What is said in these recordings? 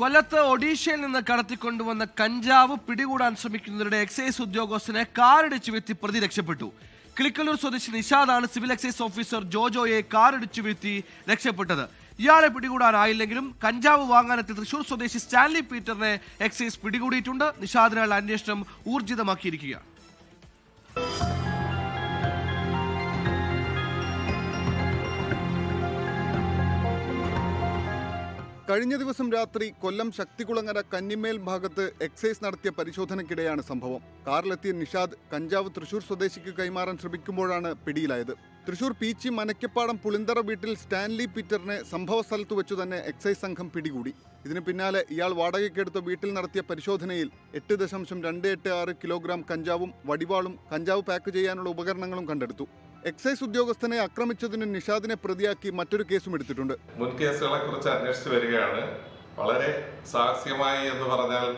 കൊല്ലത്ത് ഒഡീഷയിൽ നിന്ന് കടത്തിക്കൊണ്ടുവന്ന കഞ്ചാവ് പിടികൂടാൻ ശ്രമിക്കുന്നവരുടെ എക്സൈസ് ഉദ്യോഗസ്ഥനെ കാറിടിച്ചു വീഴ്ത്തി പ്രതി രക്ഷപ്പെട്ടു. കിളിക്കല്ലൂർ സ്വദേശി നിഷാദാണ് സിവിൽ എക്സൈസ് ഓഫീസർ ജോജോയെ കാറിടിച്ചു വീഴ്ത്തി രക്ഷപ്പെട്ടത്. ഇയാളെ പിടികൂടാനായില്ലെങ്കിലും കഞ്ചാവ് വാങ്ങാനെത്തിയ തൃശൂർ സ്വദേശി സ്റ്റാൻലി പീറ്ററിനെ എക്സൈസ് പിടികൂടിയിട്ടുണ്ട്. നിഷാദിനുള്ള അന്വേഷണം ഊർജിതമാക്കിയിരിക്കുകയാണ്. കഴിഞ്ഞ ദിവസം രാത്രി കൊല്ലം ശക്തികുളങ്ങര കന്നിമേൽ ഭാഗത്ത് എക്സൈസ് നടത്തിയ പരിശോധനയ്ക്കിടെയാണ് സംഭവം. കാറിലെത്തിയ നിഷാദ് കഞ്ചാവ് തൃശൂർ സ്വദേശിക്ക് കൈമാറാൻ ശ്രമിക്കുമ്പോഴാണ് പിടിയിലായത്. തൃശൂർ പീച്ചി മനക്കപ്പാടം പുളിന്തറ വീട്ടിൽ സ്റ്റാൻലി പീറ്ററിനെ സംഭവ സ്ഥലത്ത് വെച്ചു തന്നെ എക്സൈസ് സംഘം പിടികൂടി. ഇതിന് പിന്നാലെ ഇയാൾ വാടകയ്ക്കെടുത്ത വീട്ടിൽ നടത്തിയ പരിശോധനയിൽ 8.286 കിലോഗ്രാം കഞ്ചാവും വടിവാളും കഞ്ചാവ് പാക്ക് ചെയ്യാനുള്ള ഉപകരണങ്ങളും കണ്ടെടുത്തു. എക്സൈസ് ഉദ്യോഗസ്ഥനെ ആക്രമിച്ചതിന് നിഷാദിനെ പ്രതിയാക്കി മറ്റൊരു കേസും എടുത്തിട്ടുണ്ട്. മുൻ കേസുകളെ കുറിച്ച് അന്വേഷിച്ചു വരികയാണ്. വളരെ സാഹസികമായി എന്ന് പറഞ്ഞാൽ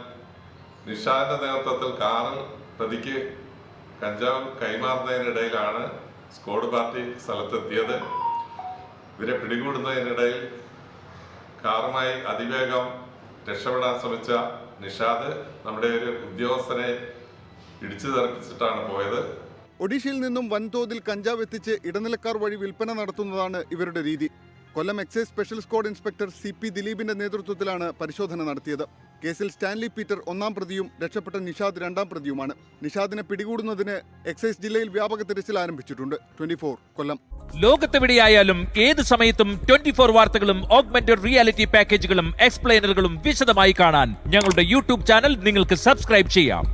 നിഷാദിന്റെ നേതൃത്വത്തിൽ കാറിൽ പ്രതിക്ക് കഞ്ചാവ് കൈമാറുന്നതിനിടയിലാണ് സ്ക്വാഡ് പാർട്ടി സ്ഥലത്തെത്തിയത്. ഇവരെ പിടികൂടുന്നതിനിടയിൽ കാറുമായി അതിവേഗം രക്ഷപ്പെടാൻ ശ്രമിച്ച നിഷാദ് നമ്മുടെ ഒരു ഉദ്യോഗസ്ഥനെ ഇടിച്ചു തെറിപ്പിച്ചിട്ടാണ് പോയത്. ഒഡീഷയിൽ നിന്നും വൻതോതിൽ കഞ്ചാവ് എത്തിച്ച് ഇടനിലക്കാർ വഴി വിൽപ്പന നടത്തുന്നതാണ് ഇവരുടെ രീതി. Kollam excise special squad inspector CP ദിലീപിന്റെ നേതൃത്വത്തിലാണ് പരിശോധന നടത്തിയത്. കേസിൽ സ്റ്റാൻലി പീറ്റർ 1-ാം പ്രതിയും രക്ഷപ്പെട്ട നിഷാദ് 2-ാം പ്രതിയുമാണ്. നിഷാദിനെ പിടികൂടുന്നതിന് എക്സൈസ് ജില്ലയിൽ വ്യാപക തിരച്ചിൽ ആരംഭിച്ചിട്ടുണ്ട്. 24 കൊല്ലം. ലോകത്തെവിടെയായാലും ഏത് സമയത്തും 24 വാർത്തകളും ഓഗ്മെന്റഡ് റിയാലിറ്റി പാക്കേജുകളും എക്സ്പ്ലെയിനറുകളും വിശദമായി കാണാൻ ഞങ്ങളുടെ യൂട്യൂബ് ചാനൽ നിങ്ങൾക്ക് സബ്സ്ക്രൈബ് ചെയ്യാം.